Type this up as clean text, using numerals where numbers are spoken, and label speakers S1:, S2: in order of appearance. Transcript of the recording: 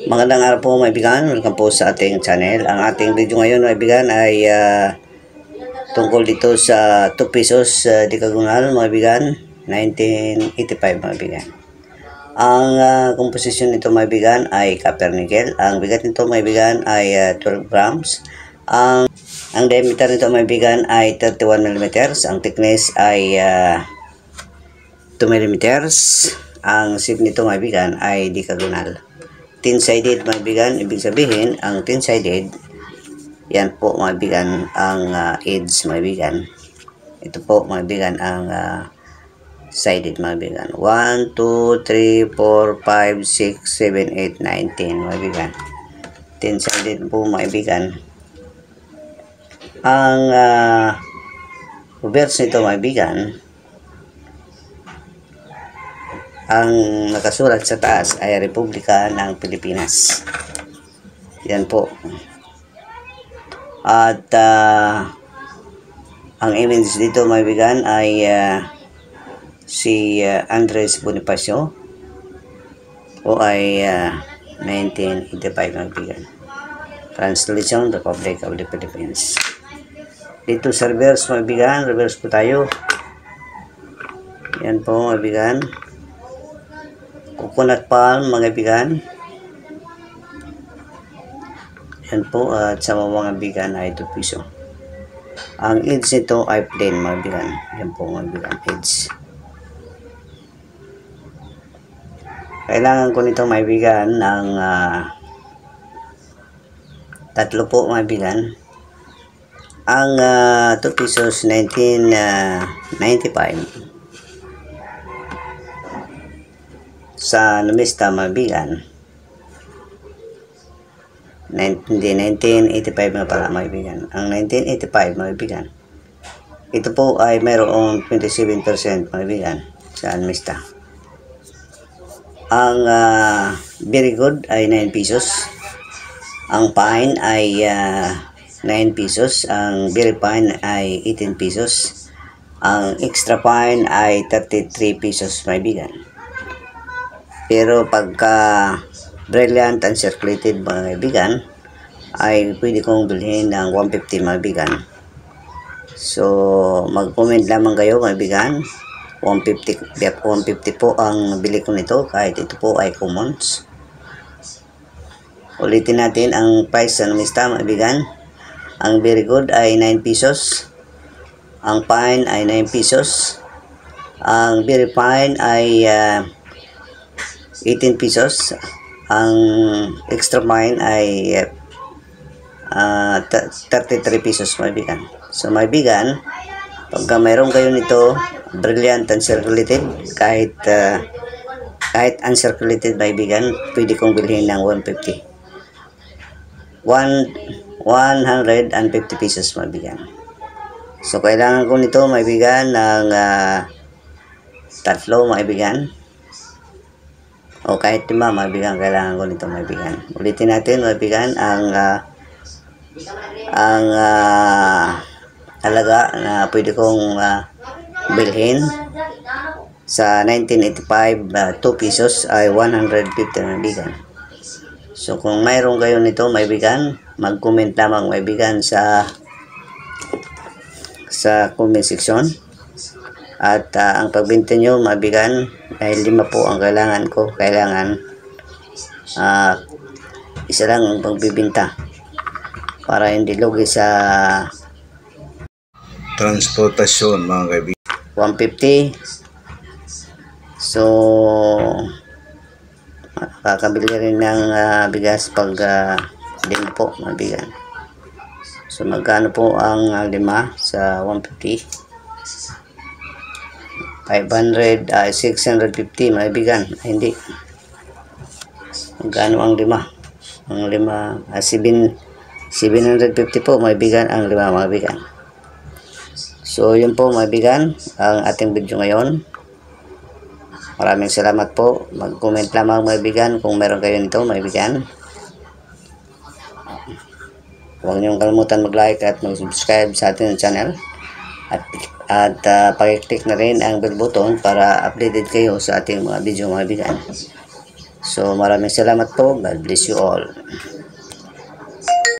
S1: Magandang araw po mga kaibigan, welcome po sa ating channel. Ang ating video ngayon mga kaibigan ay tungkol dito sa 2 pesos dekagonal mga kaibigan, 1985 mga kaibigan. Ang komposisyon nito mga kaibigan ay copper nickel. Ang bigat nito mga kaibigan ay 12 grams. Ang diameter nito mga kaibigan ay 31 mm. Ang thickness ay 2 mm. Ang shape nito mga kaibigan ay dekagonal. 10-sided mga kaibigan, ibig sabihin ang 10-sided, yan po mga kaibigan ang edge mga kaibigan. Ito po mga kaibigan ang sided mga kaibigan. 1, 2, 3, 4, 5, 6, 7, 8, 9, 10 mga kaibigan. 10-sided po mga kaibigan. Ang verse nito mga kaibigan, ang nakasulat sa taas ay Republika ng Pilipinas. Yan po. At ang image dito mga kaibigan ay si Andres Bonifacio o ay 1985 mga kaibigan. Translation, Republic of the Philippines. Dito sa reverse mga kaibigan, reverse po tayo. Yan po mga kaibigan. Coconut palm mga kaibigan. Yan po at sa mga kaibigan ay 2 piso. Ang edge nito ay plain mga kaibigan. Yan po mga kaibigan, edge. Kailangan ko nito mga kaibigan ng tatlo po mga kaibigan. Ang 2 pesos 1995 sa numista mga kaibigan, 1985 na pala mga kaibigan. Ang 1985 mga kaibigan, ito po ay mayroong 27% mga kaibigan sa numista. Ang very good ay 9 pesos. Ang fine ay 9 pesos. Ang very fine ay 18 pesos. Ang extra fine ay 33 pesos mga kaibigan. Pero pagka brilliant and circulated mga kaibigan ay pwede kong bilhin ng 150 mga kaibigan. So mag-comment lamang kayo mga kaibigan. 150 po ang bili ko nito kahit ito po ay commons. Ulitin natin ang price sa numista mga kaibigan. Ang very good ay 9 pesos. Ang fine ay 9 pesos. Ang very fine ay 18 pesos. Ang extra fine ay 33 pesos mga kaibigan. So mga kaibigan, pagka mayroon kayo nito brilliant and circulated, kahit uncirculated mga kaibigan, pwede kong bilhin ng 150 pesos mga kaibigan. So kailangan ko nito mga kaibigan ng tatlo mga kaibigan, o kahit 5 mga kaibigan, kailangan ko nito mga kaibigan. Ulitin natin mga kaibigan ang talaga na pwede kong bilhin sa 1985 2 pesos ay 150 mga kaibigan. So kung mayroon kayo nito mga kaibigan, mag-comment lamang mga kaibigan sa comment section. At ang pagbenta nyo mga kaibigan ay 5 po ang kailangan ko. Kailangan isa lang ang pagbibinta para hindi lugi sa
S2: transportasyon mga kaibigan.
S1: 150. So kakabili rin ng bigas pag linggo po mga kaibigan. So magkano po ang 5 sa 150? 500, 650 mga kaibigan. Hindi. Magkano ang 5? Ang 750 po mga kaibigan ang 5 mga kaibigan. So yun po mga kaibigan ang ating video ngayon. Maraming salamat po. Mag-comment lamang mga kaibigan kung meron kayo nito mga kaibigan. Huwag niyong kalimutan mag-like at mag-subscribe sa ating channel. At pag-click na rin ang bell button para updated kayo sa ating mga video mga kaibigan. So maraming salamat po. God bless you all.